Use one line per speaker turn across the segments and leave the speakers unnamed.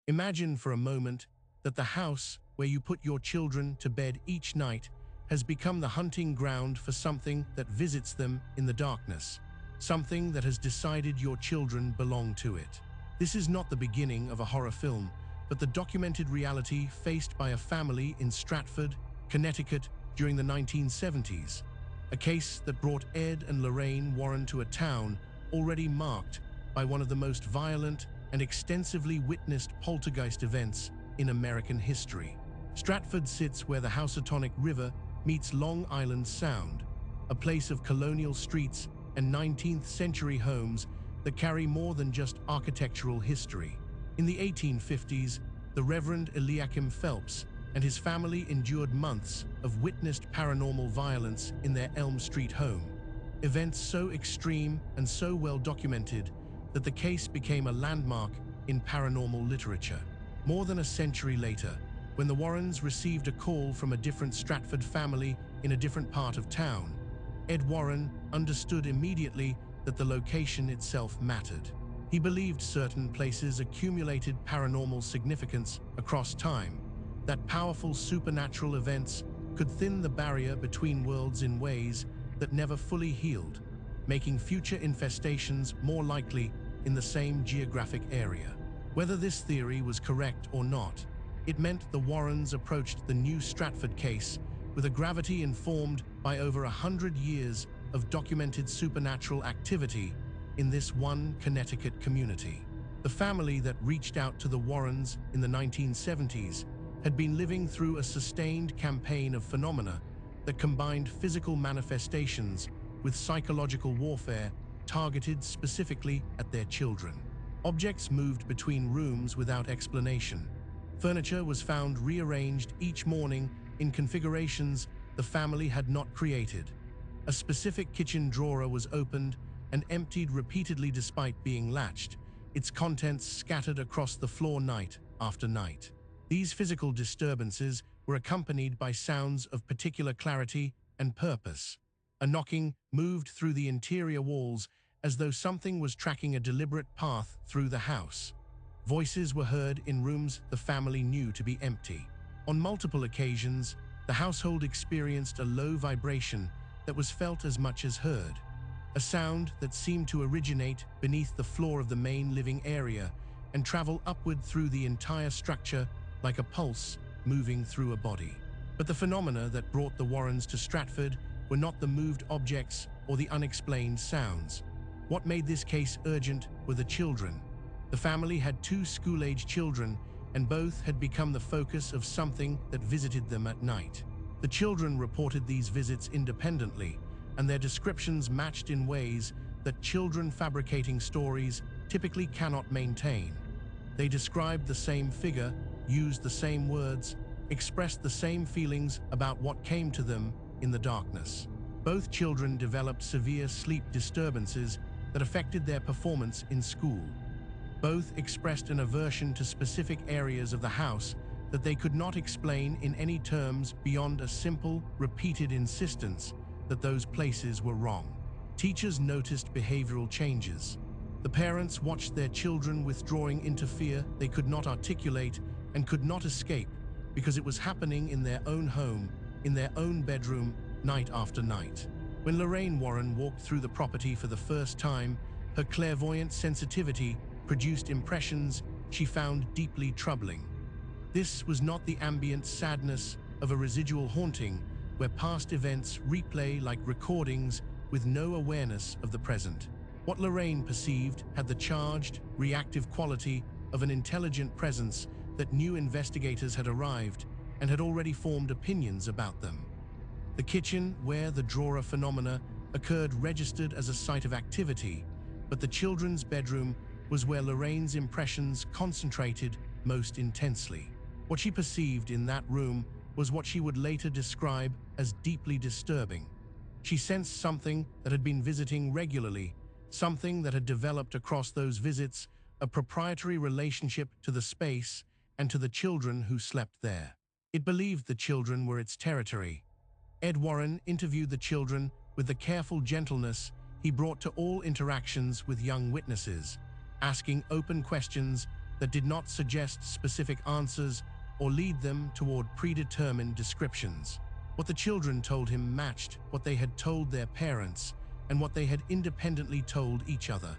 Imagine for a moment that the house where you put your children to bed each night has become the hunting ground for something that visits them in the darkness, something that has decided your children belong to it. This is not the beginning of a horror film, but the documented reality faced by a family in Stratford, Connecticut during the 1970s, a case that brought Ed and Lorraine Warren to a town already marked by one of the most violent and extensively witnessed poltergeist events in American history. Stratford sits where the Housatonic River meets Long Island Sound, a place of colonial streets and 19th century homes that carry more than just architectural history. In the 1850s, the Reverend Eliakim Phelps and his family endured months of witnessed paranormal violence in their Elm Street home. Events so extreme and so well documented that the case became a landmark in paranormal literature. More than a century later, when the Warrens received a call from a different Stratford family in a different part of town, Ed Warren understood immediately that the location itself mattered. He believed certain places accumulated paranormal significance across time, that powerful supernatural events could thin the barrier between worlds in ways that never fully healed, making future infestations more likely in the same geographic area. Whether this theory was correct or not, it meant the Warrens approached the new Stratford case with a gravity informed by over 100 years of documented supernatural activity in this one Connecticut community. The family that reached out to the Warrens in the 1970s had been living through a sustained campaign of phenomena that combined physical manifestations with psychological warfare targeted specifically at their children. Objects moved between rooms without explanation. Furniture was found rearranged each morning in configurations the family had not created. A specific kitchen drawer was opened and emptied repeatedly despite being latched, its contents scattered across the floor night after night. These physical disturbances were accompanied by sounds of particular clarity and purpose. A knocking moved through the interior walls as though something was tracking a deliberate path through the house. Voices were heard in rooms the family knew to be empty. On multiple occasions, the household experienced a low vibration that was felt as much as heard, a sound that seemed to originate beneath the floor of the main living area and travel upward through the entire structure like a pulse moving through a body. But the phenomena that brought the Warrens to Stratford were not the moved objects or the unexplained sounds. What made this case urgent were the children. The family had 2 school-age children, and both had become the focus of something that visited them at night. The children reported these visits independently, and their descriptions matched in ways that children fabricating stories typically cannot maintain. They described the same figure, used the same words, expressed the same feelings about what came to them in the darkness. Both children developed severe sleep disturbances that affected their performance in school. Both expressed an aversion to specific areas of the house that they could not explain in any terms beyond a simple, repeated insistence that those places were wrong. Teachers noticed behavioral changes. The parents watched their children withdrawing into fear they could not articulate and could not escape because it was happening in their own home, in their own bedroom, night after night. When Lorraine Warren walked through the property for the first time, her clairvoyant sensitivity produced impressions she found deeply troubling. This was not the ambient sadness of a residual haunting where past events replay like recordings with no awareness of the present. What Lorraine perceived had the charged, reactive quality of an intelligent presence that knew investigators had arrived and had already formed opinions about them. The kitchen, where the drawer phenomena occurred, registered as a site of activity, but the children's bedroom was where Lorraine's impressions concentrated most intensely. What she perceived in that room was what she would later describe as deeply disturbing. She sensed something that had been visiting regularly, something that had developed across those visits, a proprietary relationship to the space and to the children who slept there. It believed the children were its territory. Ed Warren interviewed the children with the careful gentleness he brought to all interactions with young witnesses, asking open questions that did not suggest specific answers or lead them toward predetermined descriptions. What the children told him matched what they had told their parents and what they had independently told each other.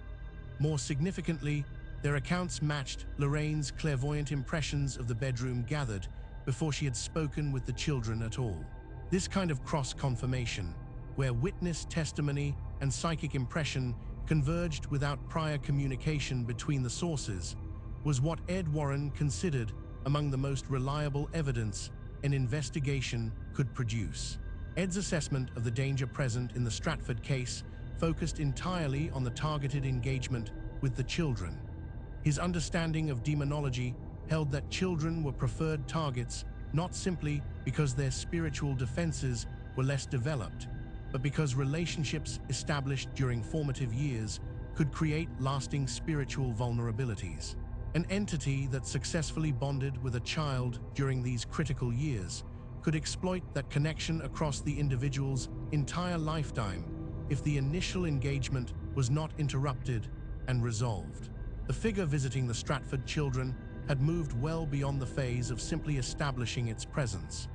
More significantly, their accounts matched Lorraine's clairvoyant impressions of the bedroom gathered before she had spoken with the children at all. This kind of cross-confirmation, where witness testimony and psychic impression converged without prior communication between the sources, was what Ed Warren considered among the most reliable evidence an investigation could produce. Ed's assessment of the danger present in the Stratford case focused entirely on the targeted engagement with the children. His understanding of demonology held that children were preferred targets not simply because their spiritual defenses were less developed, but because relationships established during formative years could create lasting spiritual vulnerabilities. An entity that successfully bonded with a child during these critical years could exploit that connection across the individual's entire lifetime if the initial engagement was not interrupted and resolved. The figure visiting the Stratford children had moved well beyond the phase of simply establishing its presence.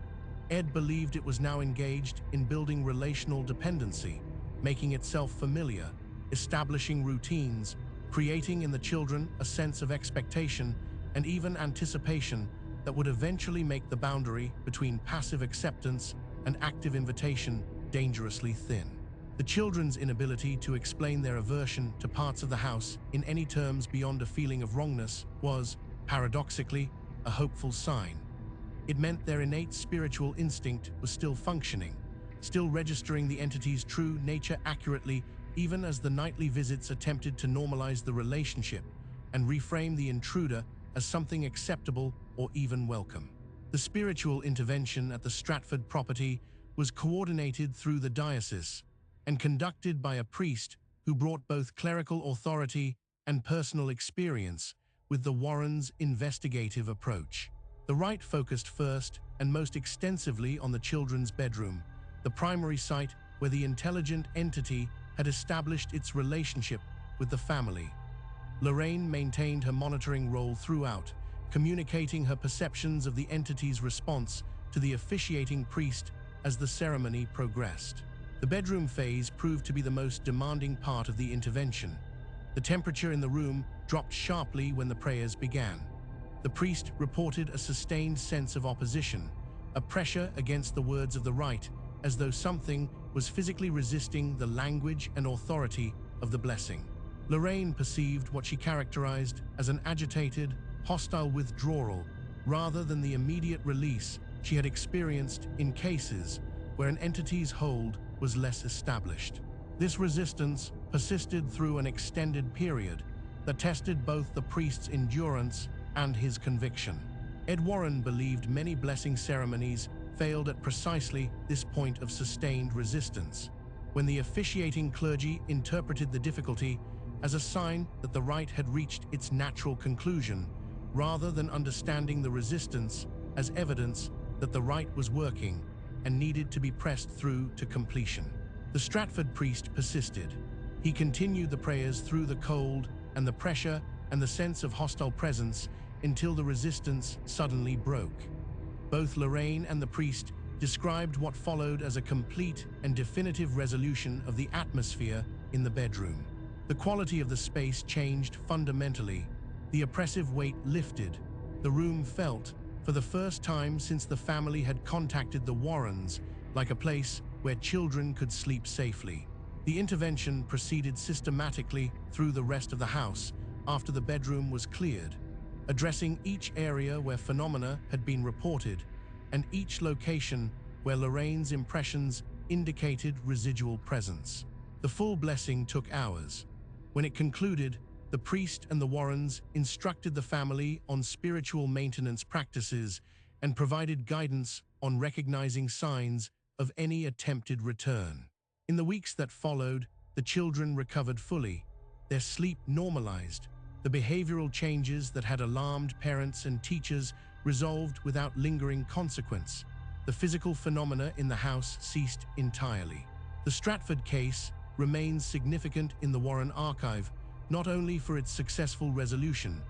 Ed believed it was now engaged in building relational dependency, making itself familiar, establishing routines, creating in the children a sense of expectation and even anticipation that would eventually make the boundary between passive acceptance and active invitation dangerously thin. The children's inability to explain their aversion to parts of the house in any terms beyond a feeling of wrongness was, paradoxically, a hopeful sign. It meant their innate spiritual instinct was still functioning, still registering the entity's true nature accurately, even as the nightly visits attempted to normalize the relationship and reframe the intruder as something acceptable or even welcome. The spiritual intervention at the Stratford property was coordinated through the diocese and conducted by a priest who brought both clerical authority and personal experience with the Warrens' investigative approach. The rite focused first and most extensively on the children's bedroom, the primary site where the intelligent entity had established its relationship with the family. Lorraine maintained her monitoring role throughout, communicating her perceptions of the entity's response to the officiating priest as the ceremony progressed. The bedroom phase proved to be the most demanding part of the intervention. The temperature in the room dropped sharply when the prayers began. The priest reported a sustained sense of opposition, a pressure against the words of the rite, as though something was physically resisting the language and authority of the blessing. Lorraine perceived what she characterized as an agitated, hostile withdrawal, rather than the immediate release she had experienced in cases where an entity's hold was less established. This resistance persisted through an extended period that tested both the priest's endurance and his conviction. Ed Warren believed many blessing ceremonies failed at precisely this point of sustained resistance, when the officiating clergy interpreted the difficulty as a sign that the rite had reached its natural conclusion, rather than understanding the resistance as evidence that the rite was working and needed to be pressed through to completion. The Stratford priest persisted. He continued the prayers through the cold and the pressure and the sense of hostile presence until the resistance suddenly broke. Both Lorraine and the priest described what followed as a complete and definitive resolution of the atmosphere in the bedroom. The quality of the space changed fundamentally. The oppressive weight lifted. The room felt, for the first time since the family had contacted the Warrens, like a place where children could sleep safely. The intervention proceeded systematically through the rest of the house after the bedroom was cleared, addressing each area where phenomena had been reported and each location where Lorraine's impressions indicated residual presence. The full blessing took hours. When it concluded, the priest and the Warrens instructed the family on spiritual maintenance practices and provided guidance on recognizing signs of any attempted return. In the weeks that followed, the children recovered fully. Their sleep normalized. The behavioral changes that had alarmed parents and teachers resolved without lingering consequence. The physical phenomena in the house ceased entirely. The Stratford case remains significant in the Warren archive, not only for its successful resolution,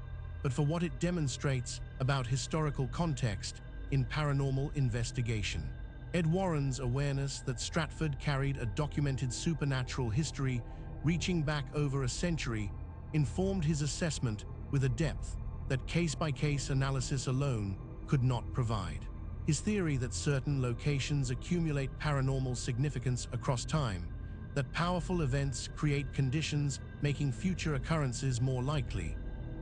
but for what it demonstrates about historical context in paranormal investigation. Ed Warren's awareness that Stratford carried a documented supernatural history reaching back over a century informed his assessment with a depth that case-by-case analysis alone could not provide. His theory that certain locations accumulate paranormal significance across time, that powerful events create conditions making future occurrences more likely,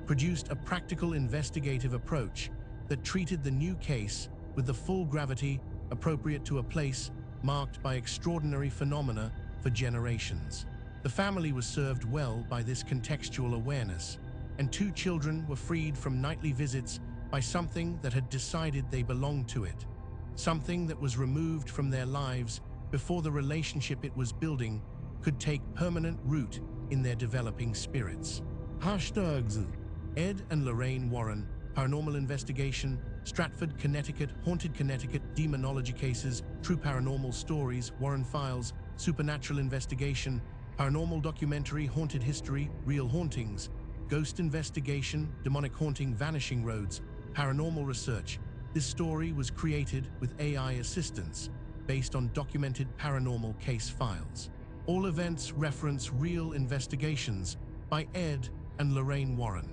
produced a practical investigative approach that treated the new case with the full gravity appropriate to a place marked by extraordinary phenomena for generations. The family was served well by this contextual awareness, and 2 children were freed from nightly visits by something that had decided they belonged to it, something that was removed from their lives before the relationship it was building could take permanent root in their developing spirits. Hashtags Ed and Lorraine Warren, Paranormal Investigation, Stratford, Connecticut, Haunted Connecticut, Demonology Cases, True Paranormal Stories, Warren Files, Supernatural Investigation, Paranormal Documentary, Haunted History, Real Hauntings, Ghost Investigation, Demonic Haunting, Vanishing Roads, Paranormal Research. This story was created with AI assistance based on documented paranormal case files. All events reference real investigations by Ed and Lorraine Warren.